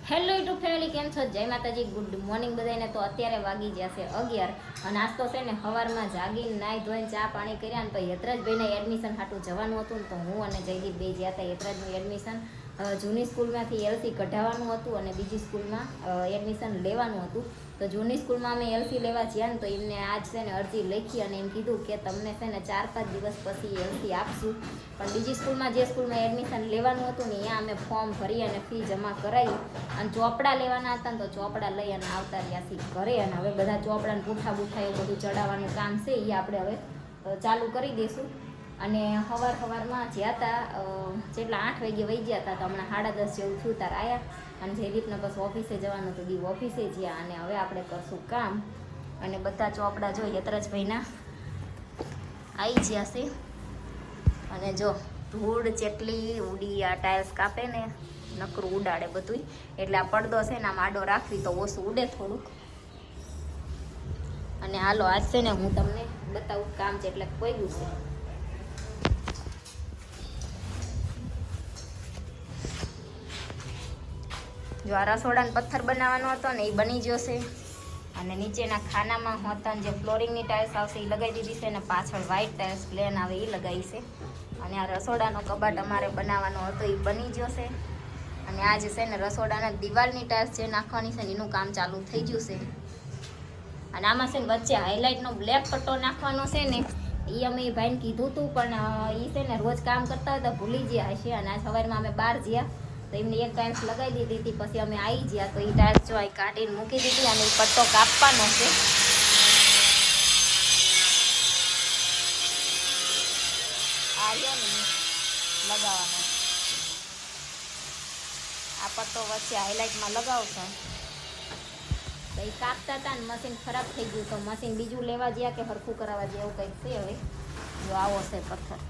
Hello YouTube family, કેમ છો? જય માતાજી, ગુડ મોર્નિંગ બધાને. તો અત્યારે વાગી જશે 11 અને નાસ્તો છે ને સવારમાં જાગીને નાહી ધોઈને ચા પાણી કર્યા ને તો યતરાજભાઈને એડમિશન હાટું જવાનું હતું ને તો હું અને જયદીપ બે ગયા હતા. યતરાજનું એડમિશન જૂની સ્કૂલમાંથી એલસી કઢાવવાનું હતું અને બીજી સ્કૂલમાં એડમિશન લેવાનું હતું. તો જૂની સ્કૂલમાં અમે એલસી લેવા ગયા ને તો એમને આજ છે ને અરજી લખી અને એમ કીધું કે તમને છે ને 4-5 દિવસ પછી એલસી આપશું. પણ બીજી સ્કૂલમાં જે સ્કૂલમાં એડમિશન લેવાનું હતું ને ત્યાં અમે ફોર્મ ભરી અને ફી જમા કરાવી અને ચોપડા લેવાના હતા ને તો ચોપડા લઈ અને આવતા રહ્યા છીએ ઘરે. અને હવે બધા ચોપડાને પૂઠા બૂઠા એવું બધું ચડાવવાનું કામ છે એ આપણે હવે ચાલુ કરી દઈશું. અને સવારમાં જ્યાં હતા જેટલા 8 વાગે વહી ગયા હતા તો હમણાં 10:30 જેવું થયું તાર આવ્યા અને જયદીપને બસ ઓફિસે જવાનું તો દીવ ઓફિસે જ્યાં અને હવે આપણે કરશું કામ. અને બધા ચોપડા જો યતરાજભાઈના આવી ગયા છે. અને જો ધૂળ જેટલી ઉડી આ ટાઇલ્સ કાપે ને નકરું ઉડાડે બધું, એટલે આ પડદો છે ને આમ આડો રાખવી તો ઓછું ઉડે થોડુંક. અને હાલો આજ છે ને હું તમને બતાવું કામ છે એટલે કોઈ છે. જો આ રસોડાનો પથ્થર બનાવવાનો હતો ને એ બની ગયો છે. અને નીચેના ખાનામાં હોતા જે ફ્લોરિંગની ટાઇલ્સ આવશે એ લગાવી દીધી છે. અને પાછળ વ્હાઇટ ટાઇલ્સ પ્લેન આવે એ લગાવી છે. અને આ રસોડાનો કબાટ અમારે બનાવવાનો હતો એ બની ગયો છે. અને આ જે છે ને રસોડાના દિવાલની ટાઇલ્સ જે નાખવાની છે ને એનું કામ ચાલુ થઈ ગયું છે. અને આમાં છે ને વચ્ચે હાઇલાઇટનો બ્લેક પટ્ટો નાખવાનો છે ને એ અમે ભાઈને કીધું હતું પણ એ છે ને રોજ કામ કરતા હતા ભૂલી ગયા હશે. અને આ સવારમાં અમે બહાર ગયા તો એમને એક ટાઇલ્સ લગાવી દીધી હતી. પછી અમે આવી ગયા તો એ ટાઇલ્સ જો અહીં કાઢીને મૂકી દીધી અને એ પટ્ટો કાપવાનો છે. આવ્યો ને લગાવવાનો આ પટ્ટો વચ્ચે હાઇલાઇટમાં લગાવશો તો એ કાપતા હતા ને મશીન ખરાબ થઈ ગયું તો મશીન બીજું લેવા ગયા કે હરખું કરાવવા ગયા એવું કંઈક છે. હવે જો આવો છે પથ્થર.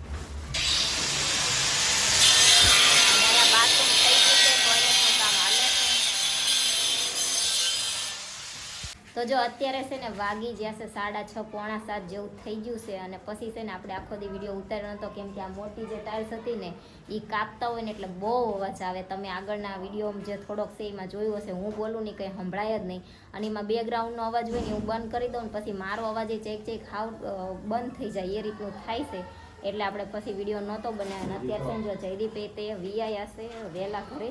બાથરૂમ થઈ ગયું છે, ટોયલેટનું કામ હાલે છે. તો જો અત્યારે છે ને વાગી જ્યાં છે 6:30 પોણા 7 જેવું થઈ ગયું છે. અને પછી છે ને આપણે આખો દી વિડીયો ઉતાર્યો નહોતો કેમ કે આ મોટી જે ટાઇલ્સ હતી ને એ કાપતા હોય ને એટલે બહુ અવાજ આવે. તમે આગળના વિડીયોમાં જે થોડોક છે એમાં જોયું હશે, હું બોલું નહીં કંઈ સંભળાય જ નહીં. અને એમાં બેકગ્રાઉન્ડનો અવાજ હોય ને હું બંધ કરી દઉં ને પછી મારો અવાજ એ ચેક હાવ બંધ થઈ જાય એ રીતનું થાય છે. એટલે આપણે પછી વિડીયો નહોતો બનાવ્યો. અત્યારે છે જો જયદીપ તે વીઆયા છે વહેલા ઘરે.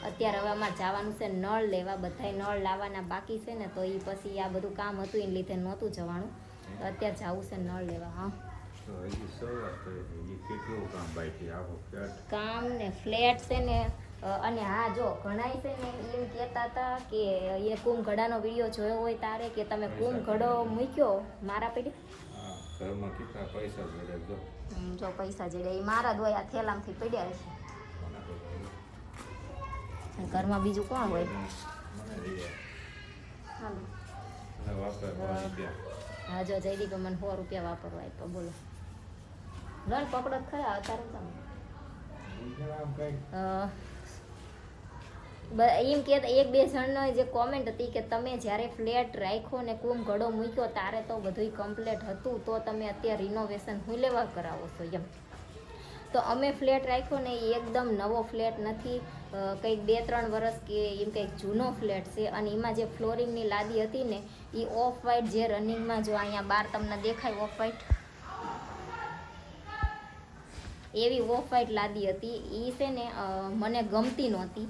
અત્યારે હવે અમારે જવાનું છે નળ લેવા, બધાય નળ લાવવાના બાકી છે ને તો એ પછી આ બધું કામ હતું એને લીધે નહોતું જવાનું. તો અત્યારે જવું છે નળ લેવા. હા કામ ને ફ્લેટ છે ને. અને હા જો ઘણાય છે ને એમ કહેતા હતા કે એ કુંભઘડાનો વિડીયો જોયો હોય તારે કે તમે કુંભઘડો મૂક્યો મારા પેઢી ઘરમાં કેટલા પૈસા જડે જો પૈસા જડે એ મારા દોય આ થેલામાંથી પડ્યા છે. ઘરમાં બીજું કોણ હોય? હા જો જયદીપે મને 100 રૂપિયા વાપરવા આપ્યા. બોલો લોન પકડો ખરા અત્યારે એમ કે 1-2 જણનો જે કોમેન્ટ હતી કે તમે જ્યારે ફ્લેટ રાખ્યો ને કુંભઘડો મૂક્યો તારે તો બધું કમ્પ્લીટ હતું તો તમે અત્યારે રિનોવેશન હું લેવા કરાવો છો એમ. તો અમે ફ્લેટ રાખ્યો ને એ એકદમ નવો ફ્લેટ નથી, કંઈક 2-3 વર્ષ કે એમ કંઈક જૂનો ફ્લેટ છે. અને એમાં જે ફ્લોરિંગની લાદી હતી ને એ ઓફ વ્હાઇટ જે રનિંગમાં જો અહીંયા બહાર તમને દેખાય ઓફ વ્હાઇટ એવી ઓફ વ્હાઇટ લાદી હતી. એ છે ને મને ગમતી નહોતી.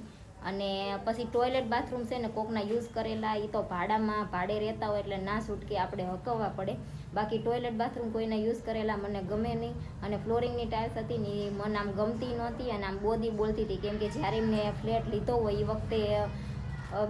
અને પછી ટોયલેટ બાથરૂમ છે ને કોકના યુઝ કરેલા એ તો ભાડે રહેતા હોય એટલે ના છૂટકે આપણે હકવવા પડે. બાકી ટોયલેટ બાથરૂમ કોઈના યુઝ કરેલા મને ગમે નહીં. અને ફ્લોરિંગની ટાઇલ્સ હતી ને એ મને આમ ગમતી નહોતી અને આમ બોલતી હતી કેમ કે જ્યારે મેં ફ્લેટ લીધો હોય એ વખતે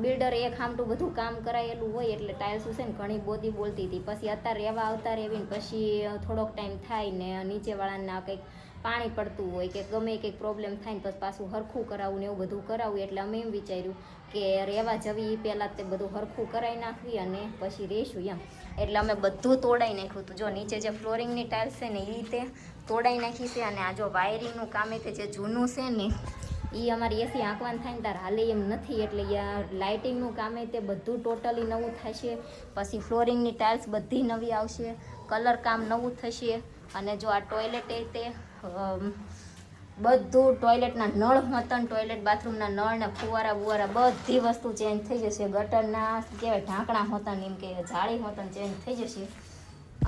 બિલ્ડરે એક આમટું બધું કામ કરાયેલું હોય એટલે ટાઇલ્સ છે ને ઘણી બોલતી હતી. પછી અત્યારે રહેવા આવતા રહેવીને પછી થોડોક ટાઈમ થાય ને નીચેવાળાના કંઈક પાણી પડતું હોય કે ગમે કંઈક પ્રોબ્લેમ થાય ને પછી પાછું હરખું કરાવવું ને એવું બધું કરાવવું. એટલે અમે એમ વિચાર્યું કે રહેવા જવી એ પહેલાં તે બધું હરખું કરાવી નાખવી અને પછી રહીશું એમ. એટલે અમે બધું તોડાઈ નાખ્યું હતું. જો નીચે જે ફ્લોરિંગની ટાઇલ્સ છે ને એ રીતે તોડાઈ નાખી છે. અને આ જો વાયરિંગનું કામ એ જે જૂનું છે ને એ અમારી એસી આંકવાનું થાય ને તાર હાલે એમ નથી. એટલે લાઇટિંગનું કામ તે બધું ટોટલી નવું થશે. પછી ફ્લોરિંગની ટાઇલ્સ બધી નવી આવશે, કલર કામ નવું થશે. અને જો આ ટોયલેટ તે બધું ટોયલેટના નળ હતા, ટોયલેટ બાથરૂમના નળ ને ફુવારા બુવારા બધી વસ્તુ ચેન્જ થઈ જશે. ગટરના કહેવાય ઢાંકણા હતા ને એમ કે જાળી હતા ચેન્જ થઈ જશે.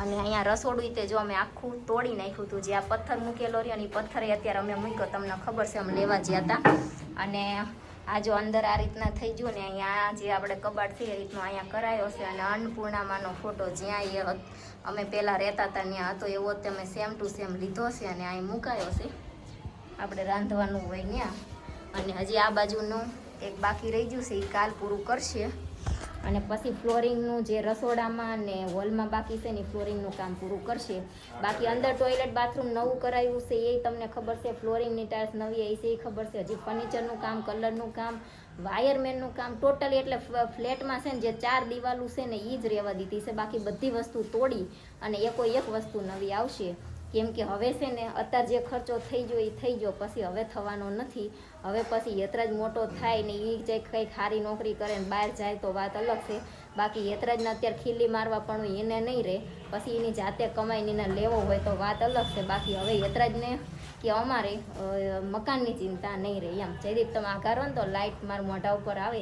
અને અહીંયા રસોડું તે જો અમે આખું તોડી નાખ્યું હતું. જે આ પથ્થર મૂકેલો રહ્યો ને એ પથ્થરે અત્યારે અમે મૂક્યો, તમને ખબર છે અમે લેવા ગયા હતા. અને આ જો અંદર આ રીતના થઈ ગયું ને અહીંયા જે આપણે કબાટ છે એ રીતનો અહીંયા કરાયો છે. અને અન્નપૂર્ણામાંનો ફોટો જ્યાં એ અમે પહેલાં રહેતા હતા ત્યાં હતો એવો જ અમે સેમ ટુ સેમ લીધો છે અને અહીં મુકાયો છે આપણે રાંધવાનું હોય ત્યાં. અને હજી આ બાજુનું એક બાકી રહી ગયું છે એ કાલ પૂરું કરશે. અને પછી ફ્લોરિંગનું જે રસોડામાં ને હોલમાં બાકી છે ને ફ્લોરિંગનું કામ પૂરું કરશે. બાકી અંદર ટોયલેટ બાથરૂમ નવું કરાયું છે એ તમને ખબર છે, ફ્લોરિંગની ટાઇલ્સ નવી આવી છે એ ખબર છે. હજી ફર્નિચરનું કામ, કલરનું કામ, વાયરમેનનું કામ ટોટલી એટલે ફ્લેટમાં છે ને જે 4 દિવાલું છે ને એ જ રહેવા દીધી છે. બાકી બધી વસ્તુ તોડી અને એક વસ્તુ નવી આવશે. કેમ કે હવે છે ને અત્યારે જે ખર્ચો થઈ ગયો એ થઈ ગયો, પછી હવે થવાનો નથી. હવે પછી યતરાજ મોટો થાય ને એ જે કંઈક સારી નોકરી કરે ને બહાર જાય તો વાત અલગ છે. બાકી યતરાજને અત્યારે ખીલી મારવા પણ એને નહીં રહે, પછી એની જાતે કમાઈને લેવો હોય તો વાત અલગ છે. બાકી હવે યતરાજને કે અમારે મકાનની ચિંતા નહીં રહે એમ. જયદીપ તમે આ કરો ને તો લાઇટ મારા મોઢા ઉપર આવે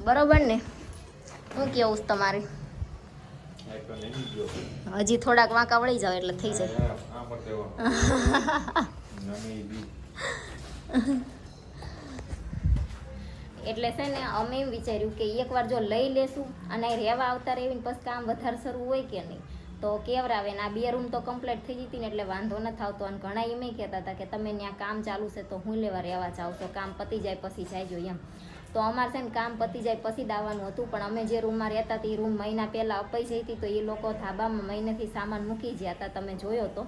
બરોબર ને? શું કેવું તમારે? હજી થોડાક વાંકા વળી જાવ એટલે થઈ જાય. એટલે છે ને અમે એમ વિચાર્યું કે એકવાર જો લઈ લેશું અને રહેવા આવતા રહેવીને પછી કામ વધારે શરૂ હોય કે નહીં તો કેવરાવે ને. આ 2 રૂમ તો કમ્પ્લીટ થઈ જતી ને એટલે વાંધો નથી આવતો. અને ઘણા એમ કહેતા હતા કે તમે ત્યાં કામ ચાલુ છે તો હું લેવા રહેવા જાઉં છો, કામ પતી જાય પછી જાયજો એમ. તો અમારે છે ને કામ પતી જાય પછી જ આવવાનું હતું. પણ અમે જે રૂમમાં રહેતા હતા એ રૂમ મહિના પહેલાં અપાઈ જઈ હતી તો એ લોકો ધાબામાં મહિનેથી સામાન મૂકી ગયા હતા, તમે જોયો તો.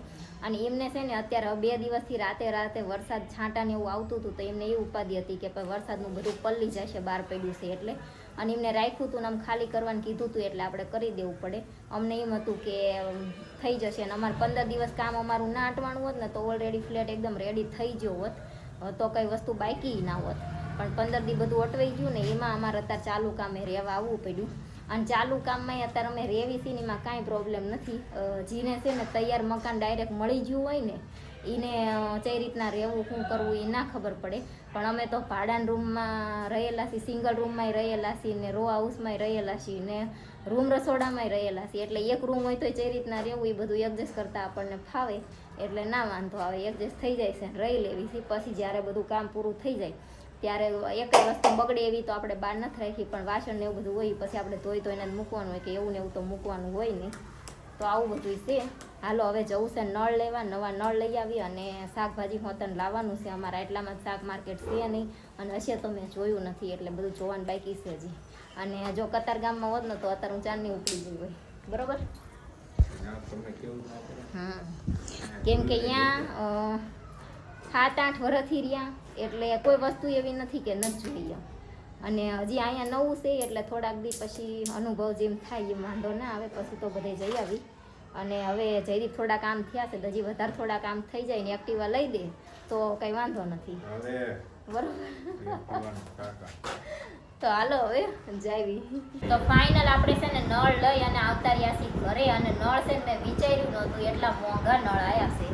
અને એમને છે ને અત્યારે 2 દિવસથી રાતે વરસાદ છાંટાને એવું આવતું હતું તો એમને એ ઉપાધિ હતી કે વરસાદનું બધું પલ્લી જાય છે, બહાર પડ્યું છે એટલે. અને એમને રાખ્યું હતું ને આમ ખાલી કરવાનું કીધું હતું એટલે આપણે કરી દેવું પડે. અમને એમ હતું કે થઈ જશે. અને અમારે 15 દિવસ કામ અમારું ના અટવાણું હોત ને તો ઓલરેડી ફ્લેટ એકદમ રેડી થઈ ગયો હોત, તો કંઈ વસ્તુ બાકી ના હોત. પણ 15 દી બધું અટવાઈ ગયું ને એમાં અમારે અત્યારે ચાલુ કામે રહેવા આવવું પડ્યું. અને ચાલુ કામમાં અત્યારે અમે રહેવી છીએ ને એમાં કાંઈ પ્રોબ્લેમ નથી. જેને છે ને તૈયાર મકાન ડાયરેક્ટ મળી ગયું હોય ને એને કઈ રીતના રહેવું શું કરવું એ ના ખબર પડે. પણ અમે તો ભાડાના રૂમમાં રહેલા છીએ, સિંગલ રૂમમાંય રહેલા છીએ ને રો હાઉસમાંય રહેલા છીએ ને રૂમ રસોડામાંય રહેલા છીએ. એટલે એક રૂમ હોય તો કઈ રીતના રહેવું એ બધું એડજસ્ટ કરતાં આપણને ફાવે એટલે ના વાંધો આવે, એડજસ્ટ થઈ જાય છે. રહી લેવી છે પછી જ્યારે બધું કામ પૂરું થઈ જાય ત્યારે એક વસ્તુ બગડે એવી તો આપણે બહાર નથી રાખી. પણ વાસણ ને એવું બધું હોય પછી આપણે ધોઈ એને જ મૂકવાનું હોય કે એવું ને એવું તો મૂકવાનું હોય નહીં. તો આવું બધું છે. હાલો હવે જવું છે નળ લેવા, નવા નળ લઈ આવી અને શાકભાજી હોતન લાવવાનું છે. અમારા એટલામાં શાક માર્કેટ છે નહીં અને હશે તો મેં જોયું નથી એટલે બધું જોવાનું બાકી છે હજી. અને જો કતારગામમાં હોત ને તો અત્યારે હું ચાંદની ઉપડી ગઈ હોય, બરોબર. કેમ કે અહીંયા 7-8 વર્ષથી રહ્યા એટલે કોઈ વસ્તુ એવી નથી કે નથી જોઈએ. અને હજી અહીંયા નવું છે એટલે થોડાક દી પછી અનુભવ જેમ થાય એમ વાંધો ના આવે. પછી તો બધે જઈ આવી. અને હવે જયદીપ થોડા કામ થયા છે, હજી વધારે થોડા કામ થઈ જાય ને એક્ટિવા લઈ દે તો કંઈ વાંધો નથી, બરોબર. તો હાલો હવે જાવી. તો ફાઇનલ આપણે છે ને નળ લઈ અને આવતા રહ્યા છીએ ઘરે. અને નળ છે ને મેં વિચાર્યું નહોતું એટલા મોંઘા નળ આવ્યા છે.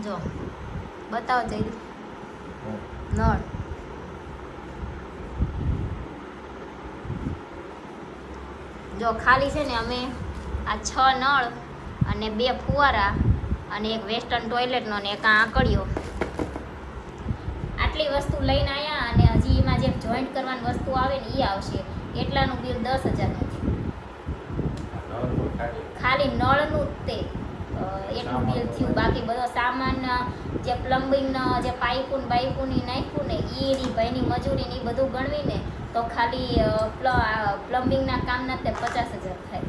જો બતાવો જયદીપ નળ. જો ખાલી છે ને અમે આ 6 નળ અને 2 ફુવારા અને એક વેસ્ટર્ન ટોયલેટનો ને એક આંકડીઓ આટલી વસ્તુ લઈને આવ્યા. અને હજી એમાં જે જોઈન્ટ કરવાની વસ્તુ આવે ને એ આવશે. એટલાનું બિલ 10,000નું ખાલી નળનું જ તે એટલું બિલ થયું. બાકી બધો સામાન જે પ્લમ્બિંગનો જે પાઇપું બાઇપુની નાખ્યું ને એની ભાઈની મજૂરી ને એ બધું ગણવીને તો ખાલી પ્લમ્બિંગના કામના તે 50,000 થાય.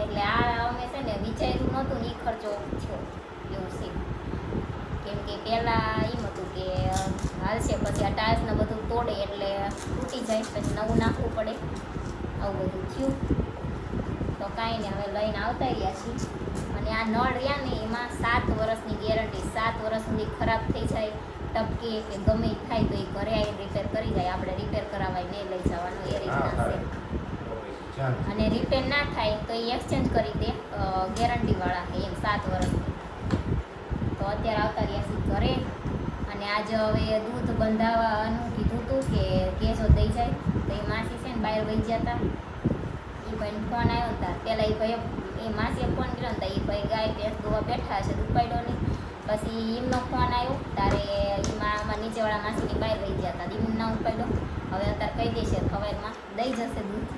એટલે આ અમે છે ને વિચાર્યું નહોતું ને એ ખર્ચો થયો એવું છે. કેમ કે પહેલાં એમ હતું કે હાલશે પછી આ ટાઇલ્સને બધું તોડે એટલે તૂટી જાય પછી નવું નાખવું પડે, આવું બધું થયું. તો કાંઈ નહીં હવે લઈને આવતા રહ્યા છીએ. અને આ નળ રહ્યા ને એમાં 7 વર્ષની ગેરંટી. 7 વર્ષ સુધી ખરાબ થઈ જાય, ટપકે કે ગમે એ થાય તો એ ઘરે આવીને રિપેર કરી જાય. આપણે રિપેર કરાવાય નહીં લઈ જવાનું એ રીતના છે. અને રિપેર ના થાય તો એ એક્સચેન્જ કરી દે, ગેરંટીવાળા છે એમ 7 વર્ષની. તો અત્યારે આવતા રહ્યા છીએ ઘરે. અને આજે હવે દૂધ બંધાવવાનું કીધું હતું કે કેજો દઈ જાય. તો એ માસી છે ને બહાર વહી ગયા હતા. એ ભાઈને ફોન આવ્યો હતા. પહેલાં એ ભાઈ એ માસીએ ફોન કર્યો ને એ ભાઈ ગાય ભેંસ દોવા બેઠા હશે, દૂધ પાડ્યો નહીં. પછી એમનો ફોન આવ્યો તારે એમાં આમાં નીચેવાળા માસીની બહાર વહી ગયા હતા. એમ ના ઉપાડ્યો. હવે અત્યારે કહી દેશે સવારમાં દઈ જશે દૂધ.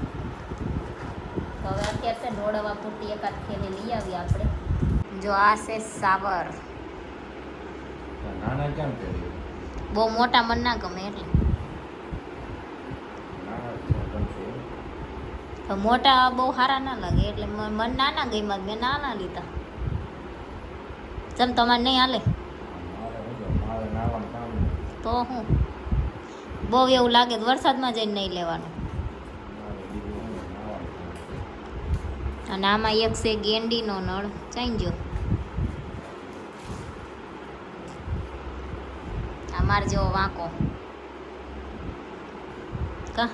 તો હવે અત્યારે છે ઢોળવા પૂરતી એકાદ થેલી લઈ આવીએ આપણે. જો આ છે સાવર. નાના કેમ કરી બહુ મોટા મન ના ગમે એટલે. નાના છે ગમશે. તો મોટા બહુ સારા ના લાગે એટલે મન નાના ગઈમાં મેં નાના લીધા. ચમ તમારે નહીં હાલે મારે નાવાનું કામ નહીં. તો હું બહુ એવું લાગે તો વરસાદમાં જઈને નહીં લેવાનું. મારે બીજું હું નાવાનું કામ. અને આમાં એક છે ગેંડીનો નળ ચાંજો. આ માર જેવો વાંકો કા